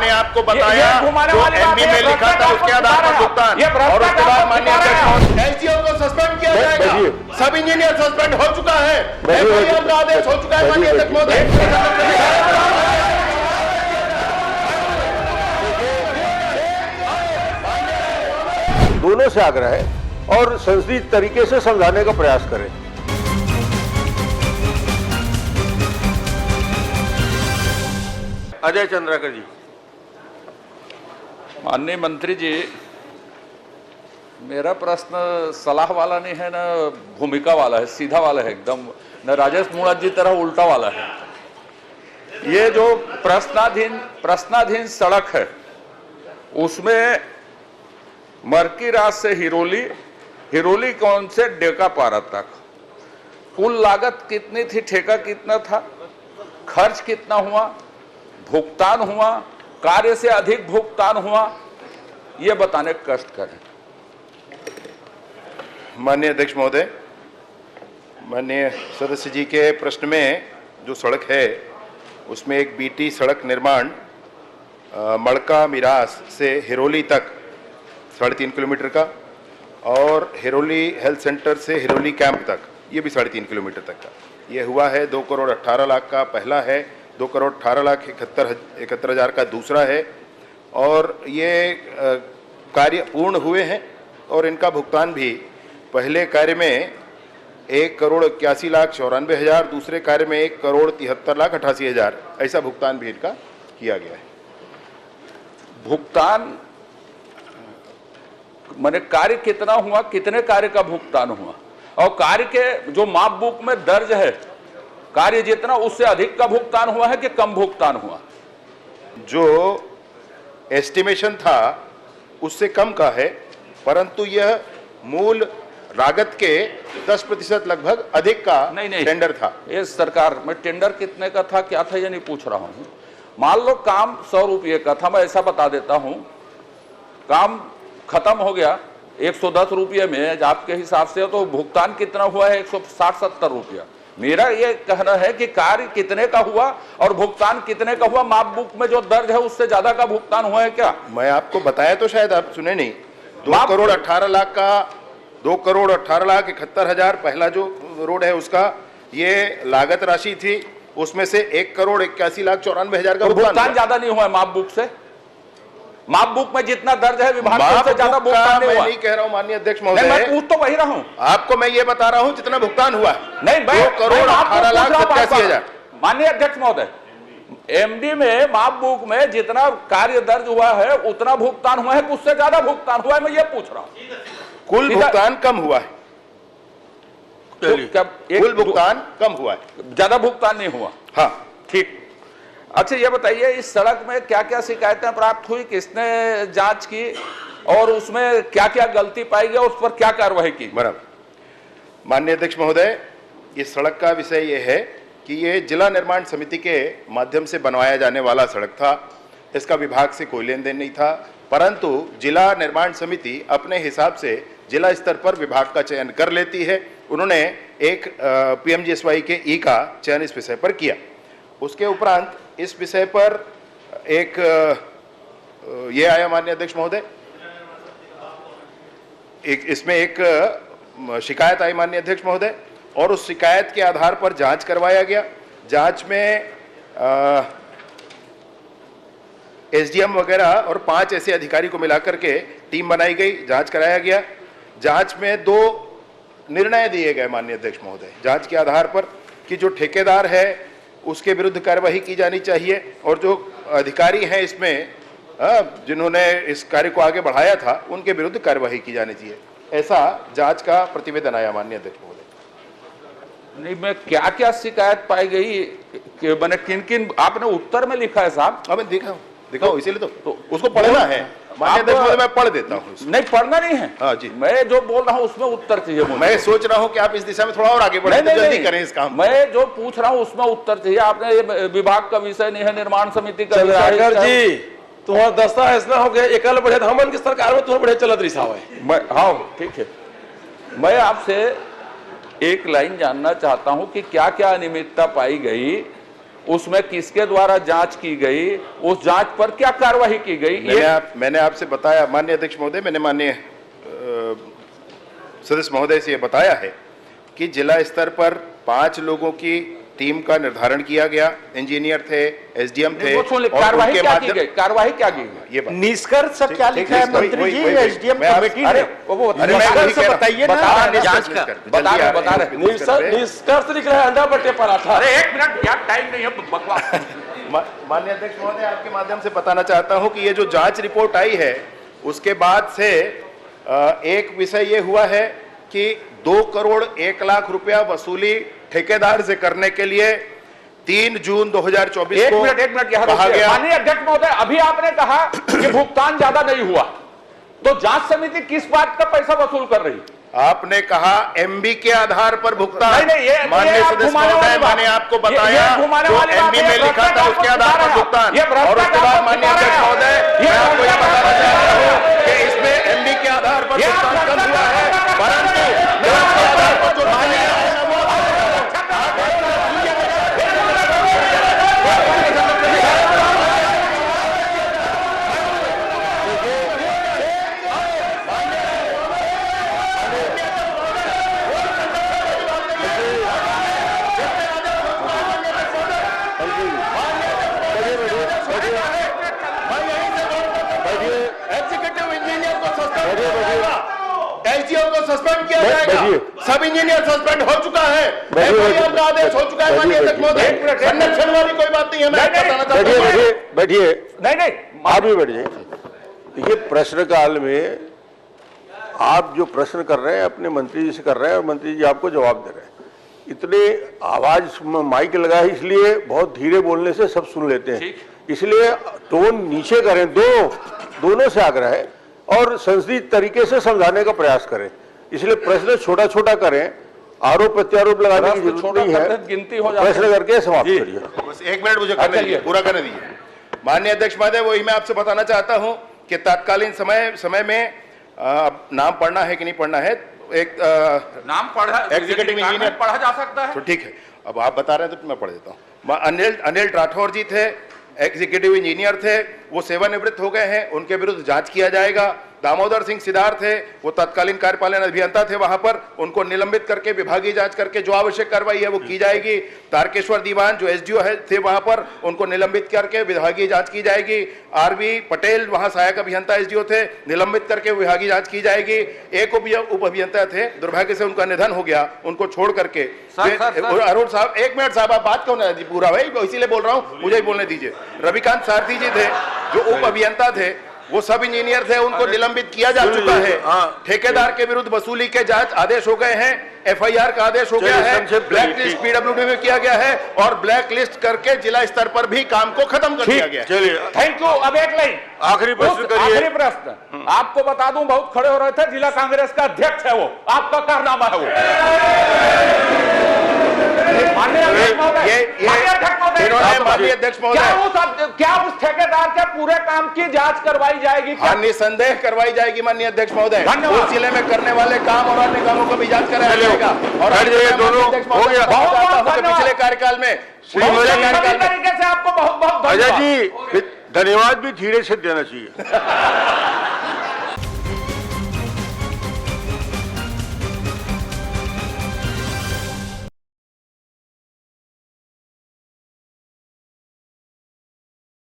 मैंने आपको बताया जो एमबी में लिखा था उसके आधार पर भुगतान, और उसके बाद माननीय अध्यक्ष एसडीओ को सस्पेंड किया जाएगा। सब इंजीनियर सस्पेंड हो चुका है, एफआईआर का आदेश हो चुका है माननीय अध्यक्ष महोदय। दोनों से आग्रह है और संसदीय तरीके से समझाने का प्रयास करें। अजय चंद्राकर जी। माननीय मंत्री जी, मेरा प्रश्न सलाह वाला नहीं है ना भूमिका वाला है, सीधा वाला है एकदम, न राजेश मुणत जी तरह उल्टा वाला है। ये जो प्रश्नाधीन सड़क है उसमें मरकीराज से हिरोली कौन से डेकापारा तक कुल लागत कितनी थी, ठेका कितना था, खर्च कितना हुआ, भुगतान हुआ, कार्य से अधिक भुगतान हुआ, ये बताने का कष्ट करें। माननीय अध्यक्ष महोदय, माननीय सदस्य जी के प्रश्न में जो सड़क है उसमें एक बीटी सड़क निर्माण मड़का मिरास से हिरोली तक 3.5 किलोमीटर का, और हिरोली हेल्थ सेंटर से हिरोली कैंप तक ये भी 3.5 किलोमीटर तक का, ये हुआ है 2 करोड़ 18 लाख का पहला है, 2 करोड़ 18 लाख 71 हज़ार का दूसरा है, और ये कार्य पूर्ण हुए हैं और इनका भुगतान भी पहले कार्य में 1 करोड़ 81 लाख 94 हज़ार, दूसरे कार्य में 1 करोड़ 73 लाख 88 हज़ार, ऐसा भुगतान भी इनका किया गया है। भुगतान माने कार्य कितना हुआ, कितने कार्य का भुगतान हुआ, और कार्य के जो माप बुक में दर्ज है कार्य जितना उससे अधिक का भुगतान हुआ है कि कम भुगतान हुआ? जो एस्टिमेशन था उससे कम का है, परंतु यह मूल लागत के 10% लगभग अधिक का नहीं टेंडर था। ये सरकार में टेंडर कितने का था, क्या था, ये नहीं पूछ रहा हूं। मान लो काम 100 रुपये का था, मैं ऐसा बता देता हूं, काम खत्म हो गया 110 रुपये में आपके हिसाब से, तो भुगतान कितना हुआ है 160-70 रुपया। मेरा ये कहना है कि कार्य कितने का हुआ और भुगतान कितने का हुआ, माप बुक में जो दर्ज है उससे ज्यादा का भुगतान हुआ है क्या? मैं आपको बताया तो शायद आप सुने नहीं। 2 करोड़ 18 लाख का 2 करोड़ 18 लाख 71 हज़ार पहला जो रोड है उसका ये लागत राशि थी, उसमें से 1 करोड़ 81 लाख 94 हज़ार का भुगतान ज्यादा नहीं हुआ है माप बुक से? माप बुक में जितना दर्ज है विभाग से ज्यादा भुगतान नहीं हुआ। मैं नहीं कह रहा हूं माननीय अध्यक्ष महोदय, मैं पूछ तो वही रहा हूं, आपको मैं ये बता रहा हूं जितना भुगतान हुआ है। नहीं, 2 करोड़ 18 लाख 87 हज़ार। माननीय अध्यक्ष महोदय, एमडी में माप बुक में जितना कार्य दर्ज हुआ है उतना भुगतान हुआ है, उससे ज्यादा भुगतान हुआ है, मैं ये पूछ रहा हूं। कुल भुगतान कम हुआ है, कुल भुगतान कम हुआ है, ज्यादा भुगतान नहीं हुआ। हाँ ठीक। अच्छा ये बताइए, इस सड़क में क्या क्या शिकायतें प्राप्त हुई, किसने जांच की और उसमें क्या क्या गलती पाई गई, उस पर क्या कार्रवाई की? बराबर। माननीय अध्यक्ष महोदय, इस सड़क का विषय यह है कि ये जिला निर्माण समिति के माध्यम से बनवाया जाने वाला सड़क था, इसका विभाग से कोई लेन देन नहीं था, परंतु जिला निर्माण समिति अपने हिसाब से जिला स्तर पर विभाग का चयन कर लेती है। उन्होंने एक पीएमजीएसवाई के ई का चयन इस विषय पर किया। उसके उपरांत इस विषय पर एक ये आया माननीय अध्यक्ष महोदय, इसमें एक शिकायत आई माननीय अध्यक्ष महोदय, और उस शिकायत के आधार पर जांच करवाया गया। जांच में एसडीएम वगैरह और 5 ऐसे अधिकारी को मिलाकर के टीम बनाई गई, जांच कराया गया। जांच में 2 निर्णय दिए गए माननीय अध्यक्ष महोदय, जांच के आधार पर कि जो ठेकेदार है उसके विरुद्ध कार्यवाही की जानी चाहिए, और जो अधिकारी हैं इसमें जिन्होंने इस कार्य को आगे बढ़ाया था उनके विरुद्ध कार्यवाही की जानी चाहिए, ऐसा जांच का प्रतिवेदन आया माननीय अध्यक्ष महोदय। नहीं, मैं क्या क्या शिकायत पाई गई कि मैंने किन किन, आपने उत्तर में लिखा है साहब? मैं दिखाओ इसीलिए तो उसको पढ़ना है माननीय अध्यक्ष महोदय, मैं पढ़ देता हूँ। नहीं, पढ़ना नहीं है। हाँ जी, मैं जो बोल रहा हूँ उसमें उत्तर चाहिए मुझे। मैं सोच रहा हूँ कि आप इस दिशा में थोड़ा और आगे बढ़े, तो जल्दी करें इस काम। मैं जो पूछ रहा हूँ उसमें उत्तर चाहिए। आपने ये विभाग का विषय नहीं है, निर्माण समिति का चंद्राकर जी, तुम्हारा दस्ता ऐसा हो गया, एकल बढ़े तो हमन की सरकार में तुम्हें बढ़े चलत रिसाव है। हाँ ठीक है, मैं आपसे एक लाइन जानना चाहता हूं कि क्या क्या अनियमितता पाई गई उसमें किसके द्वारा जांच की गई, उस जांच पर क्या कार्रवाई की गई, मैंने आपसे बताया माननीय अध्यक्ष महोदय, मैंने माननीय सदस्य महोदय से ये बताया है कि जिला स्तर पर 5 लोगों की टीम का निर्धारण किया गया, इंजीनियर थे, एसडीएम थे, कार्रवाई क्या की गई, कार्रवाई क्या की गई, ये निष्कर्ष क्या लिखा है मंत्री जी? एसडीएम कमेटी ने बताइए बता रहे निष्कर्ष लिख रहा है अंडा बटे पराठा। अरे 1 मिनट यार, टाइम नहीं है, बकवास। माननीय अध्यक्ष महोदय, आपके माध्यम से बताना चाहता हूं कि ये जो जांच रिपोर्ट आई है उसके बाद से एक विषय ये हुआ है कि 2 करोड़ 1 लाख रुपया वसूली ठेकेदार से करने के लिए 3 जून 2024 को एक मिनट यहाँ कहा गया। माननीय अध्यक्ष महोदय, अभी आपने कहा कि भुगतान ज्यादा नहीं हुआ, तो जांच समिति किस बात का पैसा वसूल कर रही? आपने कहा एमबी के आधार पर भुगतान। नहीं, माननीय सदस्य महोदय, मैंने आपको बताया जो एमबी में लिखा था उसके आधार पर भुगतान, और उसके बाद माननीय अध्यक्ष महोदय, मैं आपको ये बताना चाहता हूँ कि इसमें एमबी के आधार पर भुगतान कम हुआ है, परंतु जांच के आधार पर जो मान्य है एसडीओ को सस्पेंड किया जाएगा, सब इंजीनियर सस्पेंड हो चुका है, एफआईआर का आदेश हो चुका है। माननीय अध्यक्ष महोदय, संरक्षण वाली कोई बात नहीं है, मैं बताना चाहता हूं। बैठिए, नहीं, आप भी बैठ जाइए। देखिए, प्रश्नकाल में आप जो प्रश्न कर रहे हैं अपने मंत्री जी से कर रहे हैं और मंत्री जी आपको जवाब दे रहे हैं। इतने आवाज माइक लगा है इसलिए बहुत धीरे बोलने से सब सुन लेते हैं, इसलिए टोन नीचे करें। दोनों से आग्रह है और संसदीय तरीके से समझाने का प्रयास करें, इसलिए प्रश्न छोटा छोटा करें, आरोप प्रत्यारोप लगाने की जरूरत नहीं है, गिनती हो जाती है। प्रश्न करके समाप्त करिए। बस 1 मिनट मुझे करने दीजिए, पूरा करने दीजिए। माननीय अध्यक्ष महोदय, वही मैं आपसे बताना चाहता हूं कि तत्कालीन समय में नाम पढ़ना है कि नहीं पढ़ना है, एक नाम पढ़ा, एग्जीक्यूटिव इंजीनियर पढ़ा जा सकता है, तो ठीक है, अब आप बता रहे हैं तो मैं पढ़ देता हूँ। अनिल राठौर जी थे, एग्जीक्यूटिव इंजीनियर थे, वो सेवानिवृत्त हो गए हैं, उनके विरुद्ध जांच किया जाएगा। दामोदर सिंह सिद्धार्थ थे, वो तत्कालीन कार्यपालन अभियंता थे, वहां पर उनको निलंबित करके विभागीय जांच करके जो आवश्यक कार्रवाई है वो की जाएगी। तारकेश्वर दीवान जो एसडीओ थे वहां पर, उनको निलंबित करके विभागीय जांच की जाएगी। आरबी पटेल वहां सहायक अभियंता एसडीओ थे, निलंबित करके विभागीय जांच की जाएगी। एक उप अभियंता थे, दुर्भाग्य से उनका निधन हो गया, उनको छोड़ करके अरुण साहब, 1 मिनट साहब, आप बात क्यों ना पूरा भाई, इसीलिए बोल रहा हूं, मुझे ही बोलने दीजिए। रविकांत सारथी जी थे जो उप अभियंता थे, वो सब इंजीनियर थे, उनको निलंबित किया जा चुका है। ठेकेदार के विरुद्ध वसूली के जांच आदेश हो गए हैं, एफआईआर का आदेश हो गया है, ब्लैक लिस्ट पीडब्ल्यूडी में किया गया है और ब्लैक लिस्ट करके जिला स्तर पर भी काम को खत्म कर दिया गया। चलिए, थैंक यू। अब एक लाइन आखिरी प्रश्न करिए। आखिरी प्रश्न आपको बता दूं, बहुत खड़े हो रहे थे, जिला कांग्रेस का अध्यक्ष है वो, आपका कारनामा है वो। माननीय अध्यक्ष महोदय, क्या उस ठेकेदार के पूरे काम की जांच करवाई जाएगी? हाँ, निसंदेह करवाई जाएगी माननीय अध्यक्ष महोदय। उस जिले में करने वाले काम और अन्य कामों को भी जांच कराया जाएगा। और पिछले कार्यकाल में तरीके से आपको बहुत बहुत अजय जी धन्यवाद भी धीरे से देना चाहिए।